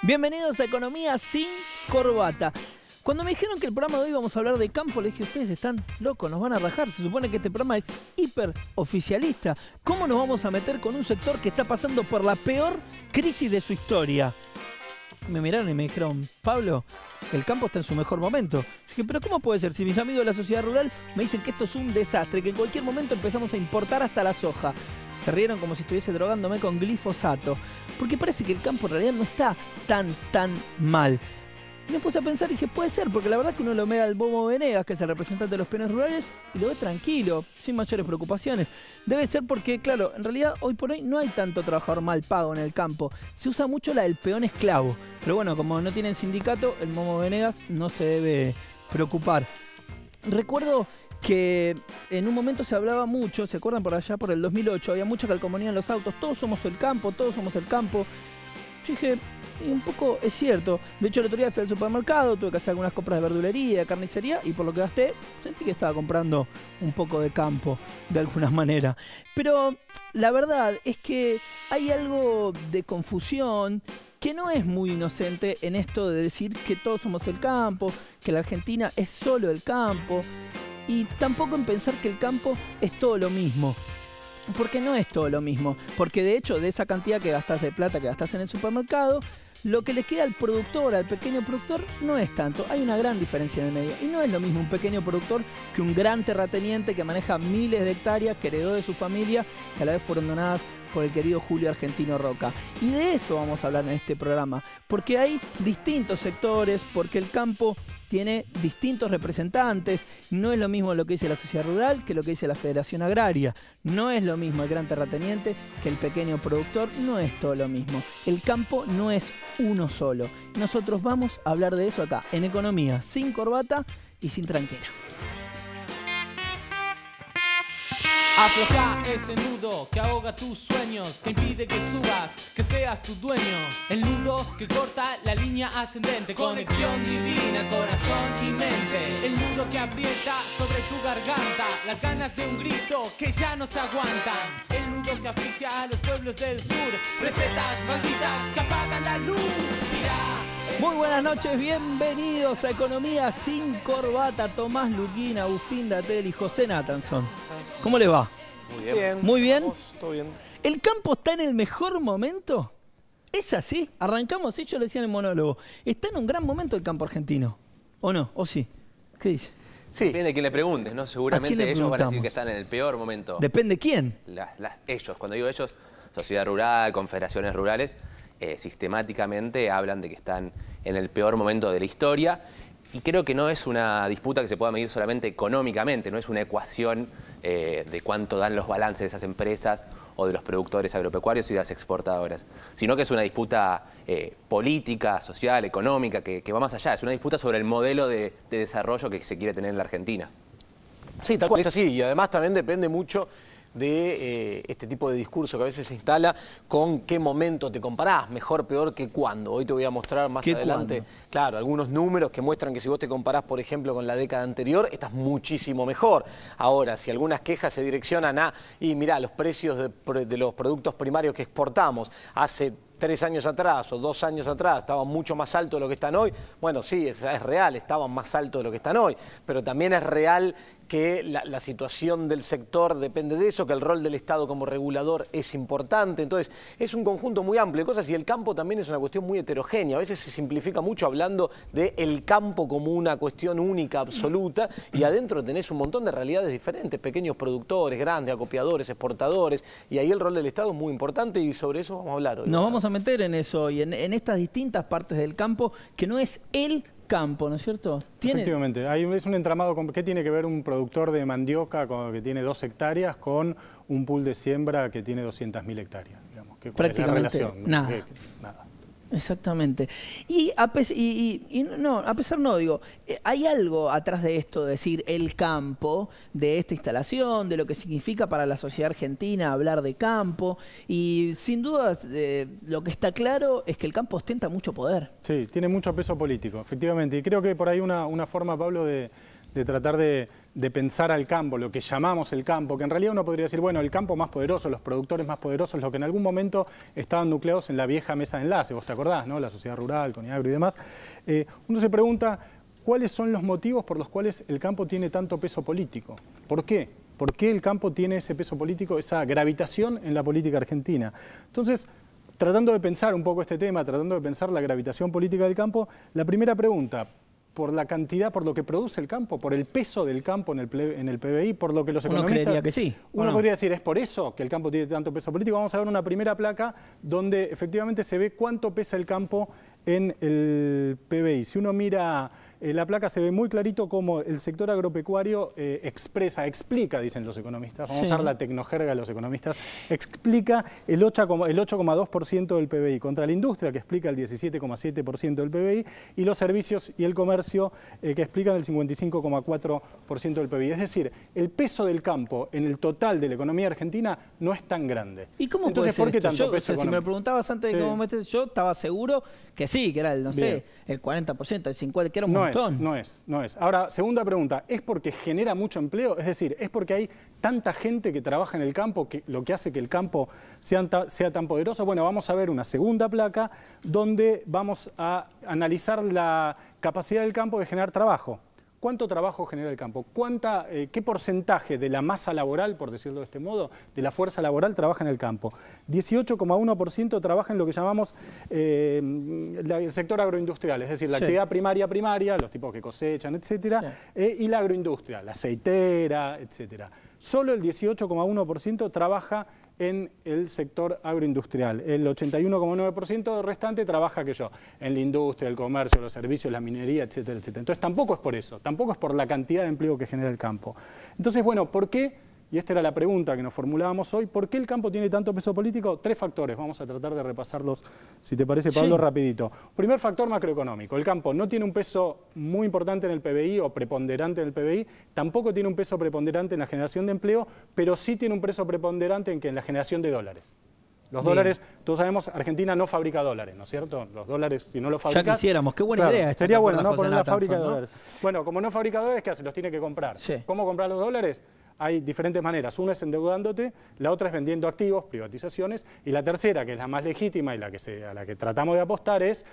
Bienvenidos a Economía sin Corbata. Cuando me dijeron que el programa de hoy vamos a hablar de campo, le dije, ustedes están locos, nos van a rajar. Se supone que este programa es hiper oficialista. ¿Cómo nos vamos a meter con un sector que está pasando por la peor crisis de su historia? Me miraron y me dijeron, Pablo, el campo está en su mejor momento. Yo dije, pero ¿cómo puede ser? Si mis amigos de la sociedad rural me dicen que esto es un desastre, que en cualquier momento empezamos a importar hasta la soja. Se rieron como si estuviese drogándome con glifosato. Porque parece que el campo en realidad no está tan mal. Y me puse a pensar y dije, puede ser, porque la verdad que uno lo ve al Momo Venegas, que es el representante de los peones rurales, y lo ve tranquilo, sin mayores preocupaciones. Debe ser porque, claro, en realidad hoy por hoy no hay tanto trabajador mal pago en el campo. Se usa mucho la del peón esclavo. Pero bueno, como no tienen sindicato, el Momo Venegas no se debe preocupar. Recuerdo que en un momento se hablaba mucho, ¿se acuerdan? Por allá por el 2008, había mucha calcomanía en los autos, todos somos el campo, todos somos el campo. Yo dije, y un poco es cierto. De hecho, el otro día fui al supermercado, tuve que hacer algunas compras de verdulería, de carnicería, y por lo que gasté, sentí que estaba comprando un poco de campo, de alguna manera. Pero la verdad es que hay algo de confusión que no es muy inocente en esto de decir que todos somos el campo, que la Argentina es solo el campo, y tampoco en pensar que el campo es todo lo mismo. Porque no es todo lo mismo. Porque de hecho, de esa cantidad que gastás de plata que gastás en el supermercado, lo que le queda al productor, al pequeño productor, no es tanto. Hay una gran diferencia en el medio. Y no es lo mismo un pequeño productor que un gran terrateniente que maneja miles de hectáreas, que heredó de su familia, que a la vez fueron donadas por el querido Julio Argentino Roca. Y de eso vamos a hablar en este programa. Porque hay distintos sectores, porque el campo tiene distintos representantes. No es lo mismo lo que dice la sociedad rural que lo que dice la Federación Agraria. No es lo mismo el gran terrateniente que el pequeño productor. No es todo lo mismo. El campo no es uno solo. Nosotros vamos a hablar de eso acá, en Economía sin Corbata y sin tranquera. Afloja ese nudo que ahoga tus sueños, que impide que subas, que seas tu dueño. El nudo que corta la línea ascendente, conexión divina, corazón y mente. El nudo que aprieta sobre tu garganta, las ganas de un grito que ya no se aguantan. El nudo que asfixia a los pueblos del sur, recetas malditas que apagan la luz. Muy buenas noches, bienvenidos a Economía sin Corbata. Tomás Luquín, Agustín Datel y José Natanson. ¿Cómo les va? Muy bien. ¿Muy bien? Todo bien. ¿El campo está en el mejor momento? ¿Es así? Arrancamos, sí, yo lo decía en el monólogo. ¿Está en un gran momento el campo argentino? ¿O no? ¿O sí? ¿Qué dice? Sí. Depende de quién le preguntes, ¿no? Seguramente ellos van a decir que están en el peor momento. ¿Depende quién? Ellos, cuando digo ellos, sociedad rural, confederaciones rurales, sistemáticamente hablan de que están en el peor momento de la historia. Y creo que no es una disputa que se pueda medir solamente económicamente, no es una ecuación de cuánto dan los balances de esas empresas o de los productores agropecuarios y de las exportadoras, sino que es una disputa política, social, económica, que va más allá. Es una disputa sobre el modelo de desarrollo que se quiere tener en la Argentina. Sí, tal cual, es así. Y además también depende mucho de este tipo de discurso que a veces se instala con qué momento te comparás, mejor, peor que cuándo. Hoy te voy a mostrar más adelante, claro, algunos números que muestran que si vos te comparás, por ejemplo, con la década anterior, estás muchísimo mejor. Ahora, si algunas quejas se direccionan a, y mirá, los precios de los productos primarios que exportamos hace 3 años atrás o 2 años atrás estaban mucho más altos de lo que están hoy. Bueno, sí, es real, estaban más altos de lo que están hoy, pero también es real que la situación del sector depende de eso, que el rol del Estado como regulador es importante. Entonces, es un conjunto muy amplio de cosas y el campo también es una cuestión muy heterogénea. A veces se simplifica mucho hablando del campo como una cuestión única, absoluta, y adentro tenés un montón de realidades diferentes, pequeños productores, grandes, acopiadores, exportadores, y ahí el rol del Estado es muy importante y sobre eso vamos a hablar hoy. Nos vamos a meter en eso y en estas distintas partes del campo que no es el campo, ¿no es cierto? Efectivamente, es un entramado. ¿Qué tiene que ver un productor de mandioca que tiene 2 hectáreas con un pool de siembra que tiene 200.000 hectáreas? Digamos, prácticamente nada. Nada. Exactamente. Y a pesar no, digo, hay algo atrás de esto, de decir el campo, de esta instalación, de lo que significa para la sociedad argentina hablar de campo, y sin duda lo que está claro es que el campo ostenta mucho poder. Sí, tiene mucho peso político, efectivamente, y creo que por ahí una forma, Pablo, de tratar de de pensar al campo, lo que llamamos el campo, que en realidad uno podría decir, bueno, el campo más poderoso, los productores más poderosos, los que en algún momento estaban nucleados en la vieja mesa de enlace, vos te acordás, ¿no? La sociedad rural, Coniagro y demás. Uno se pregunta, ¿cuáles son los motivos por los cuales el campo tiene tanto peso político? ¿Por qué? ¿Por qué el campo tiene ese peso político, esa gravitación en la política argentina? Entonces, tratando de pensar un poco este tema, tratando de pensar la gravitación política del campo, la primera pregunta, por la cantidad, por lo que produce el campo, por el peso del campo en el PBI, por lo que los economistas... Uno creería que sí. Uno podría decir, ¿es por eso que el campo tiene tanto peso político? Vamos a ver una primera placa donde efectivamente se ve cuánto pesa el campo en el PBI. Si uno mira la placa, se ve muy clarito cómo el sector agropecuario explica, dicen los economistas, vamos a usar la tecnojerga de los economistas, explica el 8,2% del PBI, contra la industria, que explica el 17,7% del PBI, y los servicios y el comercio, que explican el 55,4% del PBI. Es decir, el peso del campo en el total de la economía argentina no es tan grande. ¿Y cómo Entonces, puede ser ¿por qué esto? tanto peso Si me lo preguntabas antes de cómo metes, yo estaba seguro que sí, que era el, no sé, el 40%, el 50%, que era un montón. No es. Ahora, segunda pregunta, ¿es porque genera mucho empleo? Es decir, ¿es porque hay tanta gente que trabaja en el campo que lo que hace que el campo sea tan poderoso? Bueno, vamos a ver una segunda placa donde vamos a analizar la capacidad del campo de generar trabajo. ¿Cuánto trabajo genera el campo? ¿Qué porcentaje de la masa laboral, por decirlo de este modo, de la fuerza laboral trabaja en el campo? 18,1% trabaja en lo que llamamos el sector agroindustrial, es decir, la actividad primaria, los tipos que cosechan, etcétera, y la agroindustria, la aceitera, etcétera. Solo el 18,1% trabaja en el sector agroindustrial. El 81,9% restante trabaja en la industria, el comercio, los servicios, la minería, etcétera, etcétera. Entonces tampoco es por eso, tampoco es por la cantidad de empleo que genera el campo. Entonces, bueno, ¿por qué? Y esta era la pregunta que nos formulábamos hoy, ¿por qué el campo tiene tanto peso político? 3 factores, vamos a tratar de repasarlos, si te parece, Pablo, rapidito. Primer factor macroeconómico, el campo no tiene un peso muy importante en el PBI o preponderante en el PBI, tampoco tiene un peso preponderante en la generación de empleo, pero sí tiene un peso preponderante en la generación de dólares. Los dólares, todos sabemos, Argentina no fabrica dólares, ¿no es cierto? Los dólares, si no los fabrica... Ya quisiéramos, qué buena idea. Sería bueno, ¿no? Poner la fábrica de dólares. Bueno, como no fabrica dólares, ¿qué hace? Los tiene que comprar. ¿Cómo comprar los dólares? Hay diferentes maneras. Una es endeudándote, la otra es vendiendo activos, privatizaciones, y la tercera, que es la más legítima y a la que tratamos de apostar, es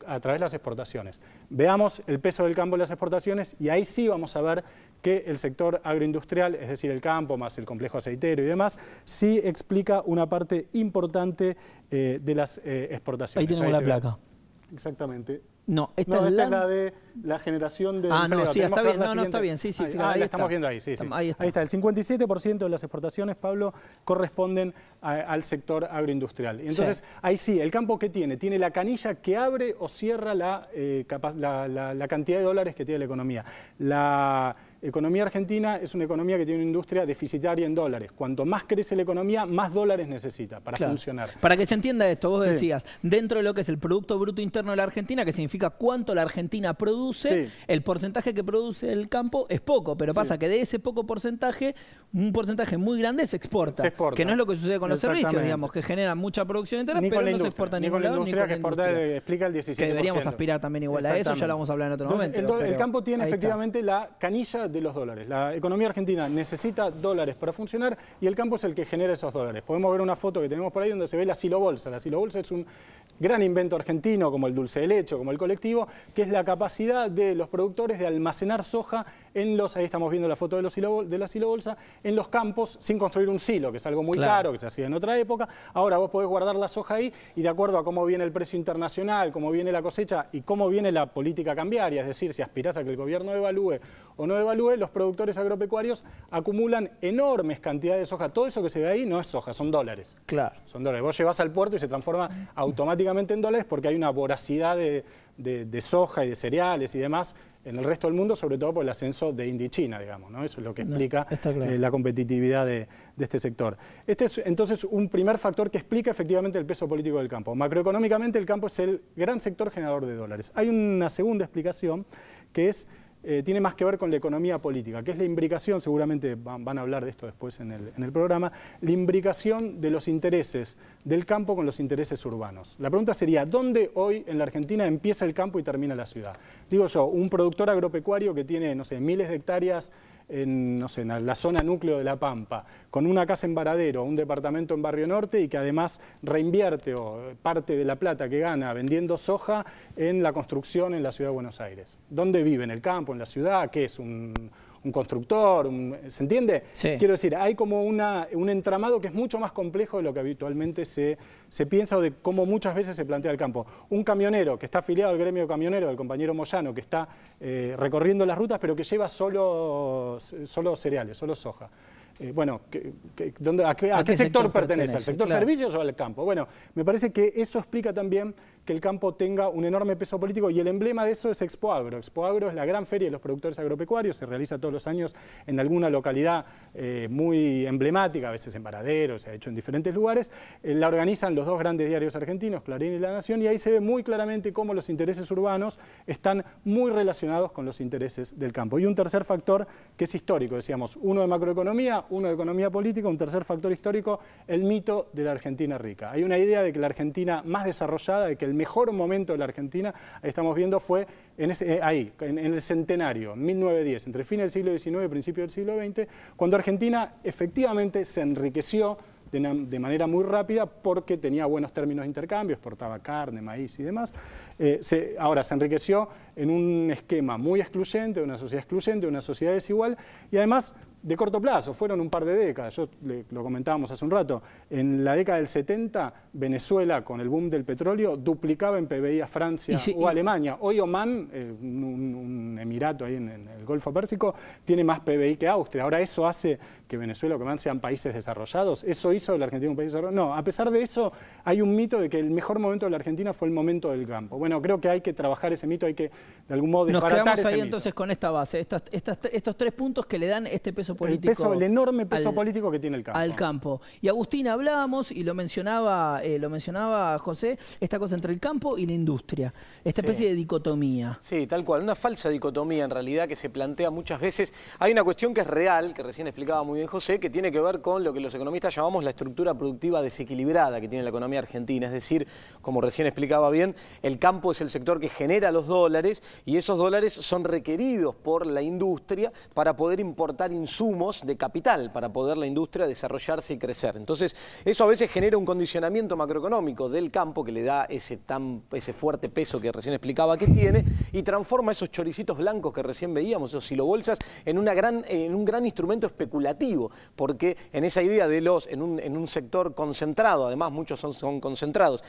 a través de las exportaciones. Veamos el peso del campo en las exportaciones y ahí sí vamos a ver que el sector agroindustrial, es decir, el campo más el complejo aceitero y demás, sí explica una parte importante de las exportaciones. Ahí tenemos la placa. Exactamente. No, esta es la de la generación de empleo. No, sí, está bien, está bien, sí, ahí estamos viendo ahí, sí. Ahí está, el 57% de las exportaciones, Pablo, corresponden al sector agroindustrial. Y entonces, ahí sí, el campo ¿qué tiene? Tiene la canilla que abre o cierra la cantidad de dólares que tiene la economía. La economía argentina es una economía que tiene una industria deficitaria en dólares. Cuanto más crece la economía, más dólares necesita para funcionar. Para que se entienda esto, vos decías, dentro de lo que es el Producto Bruto Interno de la Argentina, que significa cuánto la Argentina produce, el porcentaje que produce el campo es poco, pero pasa que de ese poco porcentaje, un porcentaje muy grande se exporta. Que no es lo que sucede con los servicios, digamos, que generan mucha producción interna, pero no se exporta ni con la industria, que exporta explica el 17%. Que deberíamos aspirar también igual a eso, ya lo vamos a hablar en otro momento. El campo tiene efectivamente la canilla de los dólares. La economía argentina necesita dólares para funcionar y el campo es el que genera esos dólares. Podemos ver una foto que tenemos por ahí donde se ve la silobolsa. La silobolsa es un gran invento argentino, como el dulce de leche o como el colectivo, que es la capacidad de los productores de almacenar soja en ahí estamos viendo la foto de la silobolsa, en los campos sin construir un silo, que es algo muy caro, que se hacía en otra época. Ahora vos podés guardar la soja ahí y de acuerdo a cómo viene el precio internacional, cómo viene la cosecha y cómo viene la política cambiaria, es decir, si aspirás a que el gobierno devalúe o no devalúe, los productores agropecuarios acumulan enormes cantidades de soja. Todo eso que se ve ahí no es soja, son dólares. Claro. Son dólares. Vos llevas al puerto y se transforma automáticamente en dólares porque hay una voracidad de soja y de cereales y demás en el resto del mundo, sobre todo por el ascenso de India y China, digamos, ¿no? Eso es lo que explica la competitividad de este sector. Este es entonces un primer factor que explica efectivamente el peso político del campo. Macroeconómicamente el campo es el gran sector generador de dólares. Hay una segunda explicación que tiene más que ver con la economía política, que es la imbricación, seguramente van a hablar de esto después en el programa, la imbricación de los intereses del campo con los intereses urbanos. La pregunta sería, ¿dónde hoy en la Argentina empieza el campo y termina la ciudad? Digo yo, un productor agropecuario que tiene, no sé, miles de hectáreas no sé, en la zona núcleo de La Pampa, con una casa en Varadero, un departamento en Barrio Norte y que además reinvierte o parte de la plata que gana vendiendo soja en la construcción en la ciudad de Buenos Aires. ¿Dónde vive? ¿En el campo? ¿En la ciudad? ¿Qué es? ¿Un constructor? ¿Se entiende? Sí. Quiero decir, hay como un entramado que es mucho más complejo de lo que habitualmente se piensa o de cómo muchas veces se plantea el campo. Un camionero que está afiliado al gremio camionero, del compañero Moyano, que está recorriendo las rutas, pero que lleva solo cereales, solo soja. Bueno, ¿a qué sector pertenece? ¿Al sector servicios o al campo? Bueno, me parece que eso explica también que el campo tenga un enorme peso político y el emblema de eso es Expoagro. Expoagro es la gran feria de los productores agropecuarios, se realiza todos los años en alguna localidad muy emblemática, a veces en Varadero, se ha hecho en diferentes lugares. La organizan los dos grandes diarios argentinos, Clarín y La Nación, y ahí se ve muy claramente cómo los intereses urbanos están muy relacionados con los intereses del campo. Y un tercer factor que es histórico, decíamos, uno de macroeconomía, uno de economía política, un tercer factor histórico, el mito de la Argentina rica. Hay una idea de que la Argentina más desarrollada, de que el mejor momento de la Argentina, estamos viendo, fue en el centenario, en 1910, entre fines del siglo XIX y principios del siglo XX, cuando Argentina efectivamente se enriqueció de manera muy rápida porque tenía buenos términos de intercambio, exportaba carne, maíz y demás. Ahora se enriqueció en un esquema muy excluyente, de una sociedad excluyente, de una sociedad desigual y además de corto plazo, fueron un par de décadas, lo comentábamos hace un rato, en la década del 70 Venezuela con el boom del petróleo duplicaba en PBI a Francia o Alemania. Hoy Omán, un emirato ahí en el Golfo Pérsico, tiene más PBI que Austria. Ahora eso hace que Venezuela o que Omán sean países desarrollados. ¿Eso hizo de la Argentina un país desarrollado? No, a pesar de eso hay un mito de que el mejor momento de la Argentina fue el momento del campo. Bueno, creo que hay que trabajar ese mito, hay que de algún modo desbaratar ese mito. Nos quedamos ahí entonces con esta base, estos tres puntos que le dan este peso político. El enorme peso político que tiene el campo. Al campo. Y Agustín, hablábamos, y lo mencionaba José, esta cosa entre el campo y la industria, esta especie de dicotomía. Sí, tal cual, una falsa dicotomía en realidad que se plantea muchas veces. Hay una cuestión que es real, que recién explicaba muy bien José, que tiene que ver con lo que los economistas llamamos la estructura productiva desequilibrada que tiene la economía argentina. Es decir, como recién explicaba bien, el campo es el sector que genera los dólares y esos dólares son requeridos por la industria para poder importar insumos de capital, para poder la industria desarrollarse y crecer. Entonces, eso a veces genera un condicionamiento macroeconómico del campo que le da ese fuerte peso que recién explicaba que tiene y transforma esos choricitos blancos que recién veíamos, esos silobolsas, en un gran instrumento especulativo, porque en esa idea de en un sector concentrado, además muchos son concentrados,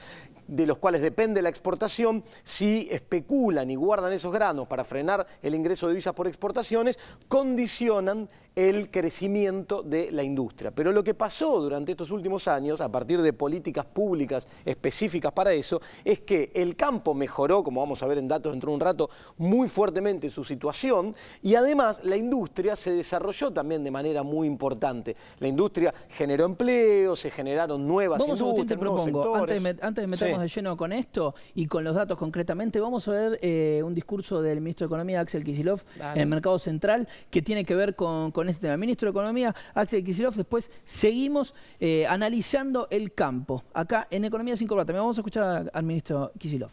de los cuales depende la exportación, si especulan y guardan esos granos para frenar el ingreso de divisas por exportaciones, condicionan el crecimiento de la industria. Pero lo que pasó durante estos últimos años, a partir de políticas públicas específicas para eso, es que el campo mejoró, como vamos a ver en datos dentro de un rato, muy fuertemente su situación y además la industria se desarrolló también de manera muy importante. La industria generó empleo, se generaron nuevas industrias, te propongo, nuevos sectores. Antes de meternos de lleno con esto y con los datos concretamente, vamos a ver un discurso del ministro de Economía, Axel Kicillof, en el Mercado Central, que tiene que ver con este tema. Ministro de Economía, Axel Kicillof, después seguimos analizando el campo, acá en Economía sin Corbata. Vamos a escuchar al ministro Kicillof.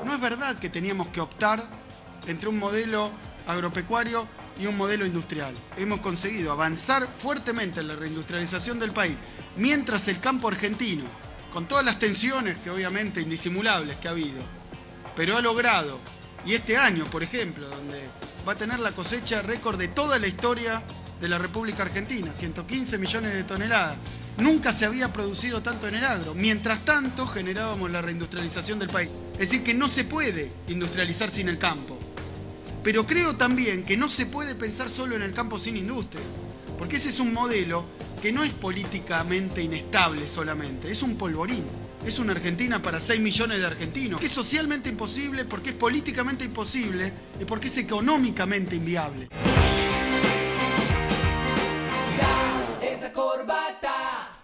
No es verdad que teníamos que optar entre un modelo agropecuario y un modelo industrial. Hemos conseguido avanzar fuertemente en la reindustrialización del país, mientras el campo argentino, con todas las tensiones que obviamente indisimulables que ha habido, pero ha logrado, y este año, por ejemplo, donde va a tener la cosecha récord de toda la historia de la República Argentina, 115 millones de toneladas. Nunca se había producido tanto en el agro. Mientras tanto, generábamos la reindustrialización del país. Es decir, que no se puede industrializar sin el campo. Pero creo también que no se puede pensar solo en el campo sin industria. Porque ese es un modelo que no es políticamente inestable solamente, es un polvorín. Es una Argentina para 6 millones de argentinos. Que es socialmente imposible, porque es políticamente imposible y porque es económicamente inviable.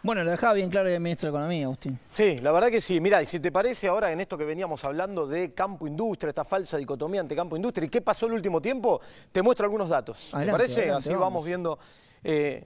Bueno, lo dejaba bien claro el ministro de Economía, Agustín. Sí, la verdad que sí. Mirá, y si te parece ahora en esto que veníamos hablando de campo-industria, esta falsa dicotomía entre campo-industria, ¿y qué pasó el último tiempo? Te muestro algunos datos. ¿Te parece? Así vamos viendo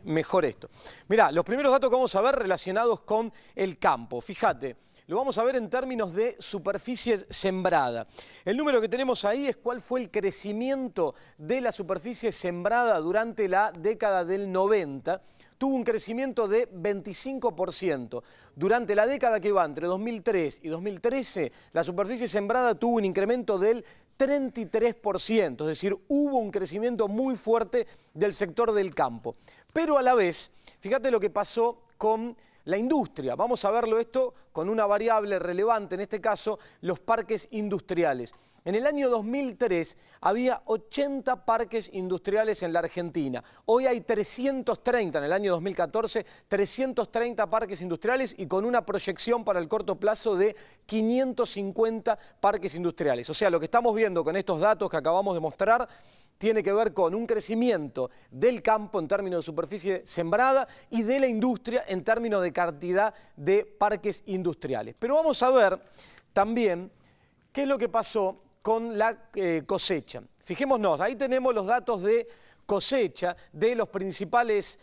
mejor esto. Mirá, los primeros datos que vamos a ver relacionados con el campo. Fíjate, lo vamos a ver en términos de superficie sembrada. El número que tenemos ahí es cuál fue el crecimiento de la superficie sembrada durante la década del 90. Tuvo un crecimiento de 25%. Durante la década que va entre 2003 y 2013, la superficie sembrada tuvo un incremento del 33%, es decir, hubo un crecimiento muy fuerte del sector del campo. Pero a la vez, fíjate lo que pasó con la industria. Vamos a verlo esto con una variable relevante, en este caso, los parques industriales. En el año 2003 había 80 parques industriales en la Argentina. Hoy hay 330, en el año 2014, 330 parques industriales y con una proyección para el corto plazo de 550 parques industriales. O sea, lo que estamos viendo con estos datos que acabamos de mostrar tiene que ver con un crecimiento del campo en términos de superficie sembrada y de la industria en términos de cantidad de parques industriales. Pero vamos a ver también qué es lo que pasó con la cosecha. Fijémonos, ahí tenemos los datos de cosecha de los principales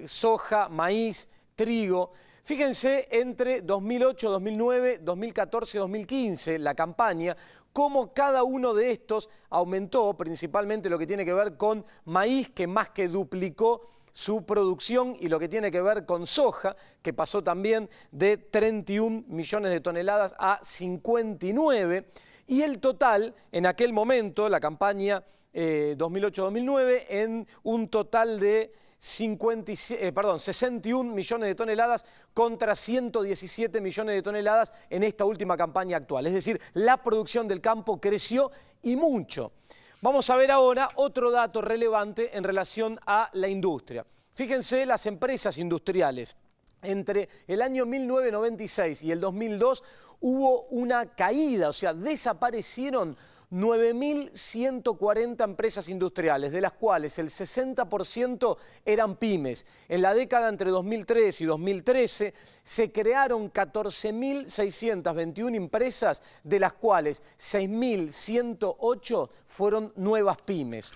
soja, maíz, trigo. Fíjense entre 2008, 2009, 2014, 2015, la campaña, cómo cada uno de estos aumentó, principalmente lo que tiene que ver con maíz, que más que duplicó su producción, y lo que tiene que ver con soja, que pasó también de 31 millones de toneladas a 59. Y el total, en aquel momento, la campaña 2008-2009, en un total de 61 millones de toneladas contra 117 millones de toneladas en esta última campaña actual. Es decir, la producción del campo creció y mucho. Vamos a ver ahora otro dato relevante en relación a la industria. Fíjense las empresas industriales. Entre el año 1996 y el 2002 hubo una caída, o sea, desaparecieron 9.140 empresas industriales, de las cuales el 60% eran pymes. En la década entre 2003 y 2013 se crearon 14.621 empresas, de las cuales 6.108 fueron nuevas pymes.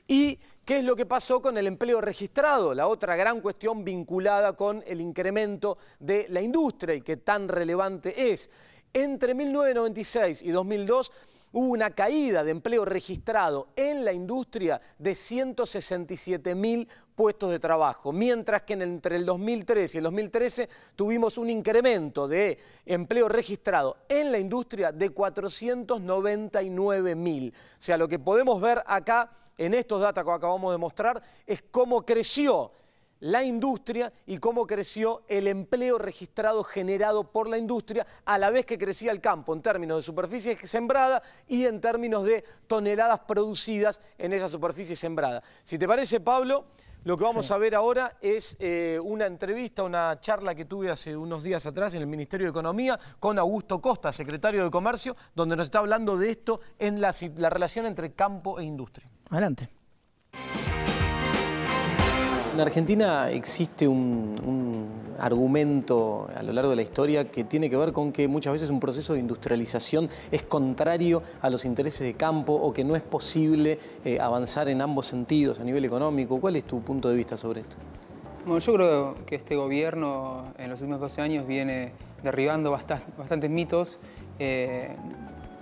¿Y qué es lo que pasó con el empleo registrado? La otra gran cuestión vinculada con el incremento de la industria y que tan relevante es. Entre 1996 y 2002 hubo una caída de empleo registrado en la industria de 167.000 puestos de trabajo, mientras que entre el 2003 y el 2013 tuvimos un incremento de empleo registrado en la industria de 499.000. O sea, lo que podemos ver acá en estos datos que acabamos de mostrar es cómo creció la industria y cómo creció el empleo registrado generado por la industria a la vez que crecía el campo en términos de superficie sembrada y en términos de toneladas producidas en esa superficie sembrada. Si te parece, Pablo, lo que vamos a ver ahora es una entrevista, una charla que tuve hace unos días atrás en el Ministerio de Economía con Augusto Costa, secretario de Comercio, donde nos está hablando de esto en la relación entre campo e industria. Adelante. En Argentina existe un argumento a lo largo de la historia que tiene que ver con que muchas veces un proceso de industrialización es contrario a los intereses de campo o que no es posible avanzar en ambos sentidos a nivel económico. ¿Cuál es tu punto de vista sobre esto? Bueno, yo creo que este gobierno en los últimos 12 años viene derribando bastantes mitos.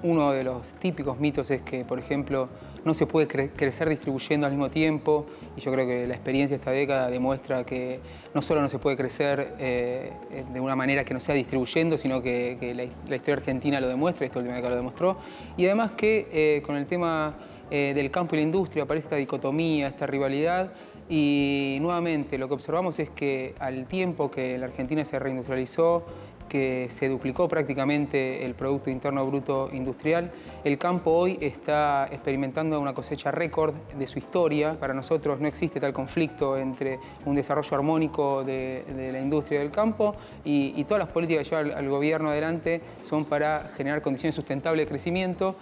Uno de los típicos mitos es que, por ejemplo, no se puede crecer distribuyendo al mismo tiempo, y yo creo que la experiencia de esta década demuestra que no solo no se puede crecer de una manera que no sea distribuyendo, sino que la historia argentina lo demuestra, esta última década lo demostró, y además que con el tema del campo y la industria aparece esta dicotomía, esta rivalidad, y nuevamente lo que observamos es que al tiempo que la Argentina se reindustrializó, que se duplicó prácticamente el Producto Interno Bruto industrial, el campo hoy está experimentando una cosecha récord de su historia. Para nosotros no existe tal conflicto entre un desarrollo armónico de la industria y del campo y todas las políticas que lleva el gobierno adelante son para generar condiciones sustentables de crecimiento,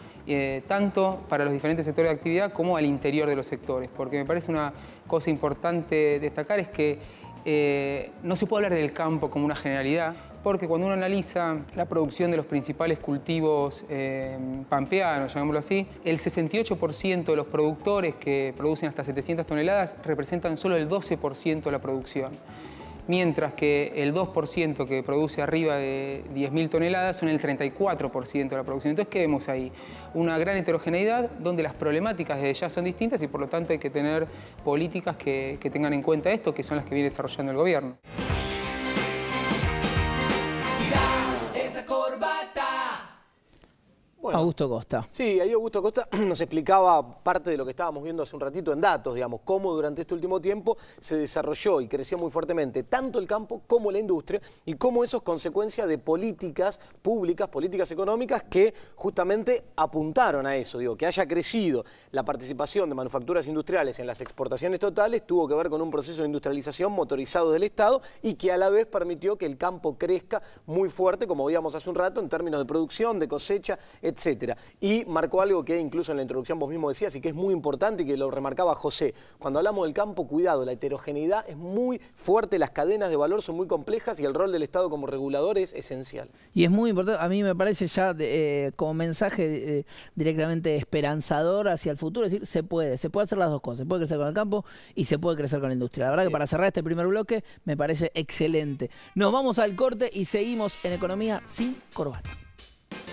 tanto para los diferentes sectores de actividad como al interior de los sectores. Porque me parece una cosa importante destacar es que no se puede hablar del campo como una generalidad, porque cuando uno analiza la producción de los principales cultivos pampeanos, llamémoslo así, el 68% de los productores que producen hasta 700 toneladas representan solo el 12% de la producción, mientras que el 2% que produce arriba de 10.000 toneladas son el 34% de la producción. Entonces, ¿qué vemos ahí? Una gran heterogeneidad donde las problemáticas desde ya son distintas y por lo tanto hay que tener políticas que tengan en cuenta esto, que son las que viene desarrollando el gobierno. Bueno, Augusto Costa. Sí, ahí Augusto Costa nos explicaba parte de lo que estábamos viendo hace un ratito en datos, digamos, cómo durante este último tiempo se desarrolló y creció muy fuertemente tanto el campo como la industria y cómo eso es consecuencia de políticas públicas, políticas económicas que justamente apuntaron a eso, digo, que haya crecido la participación de manufacturas industriales en las exportaciones totales tuvo que ver con un proceso de industrialización motorizado del Estado y que a la vez permitió que el campo crezca muy fuerte, como veíamos hace un rato, en términos de producción, de cosecha, etcétera. Y marcó algo que incluso en la introducción vos mismo decías y que es muy importante y que lo remarcaba José. Cuando hablamos del campo, cuidado, la heterogeneidad es muy fuerte, las cadenas de valor son muy complejas y el rol del Estado como regulador es esencial. Y es muy importante, a mí me parece ya como mensaje directamente esperanzador hacia el futuro, es decir, se puede hacer las dos cosas, se puede crecer con el campo y se puede crecer con la industria. La verdad que para cerrar este primer bloque me parece excelente. Nos vamos al corte y seguimos en Economía sin Corbata.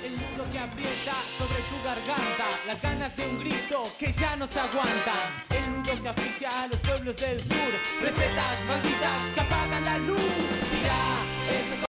El nudo que aprieta sobre tu garganta, las ganas de un grito que ya no se aguantan. El nudo que asfixia a los pueblos del sur, recetas malditas que apagan la luz. Tira ese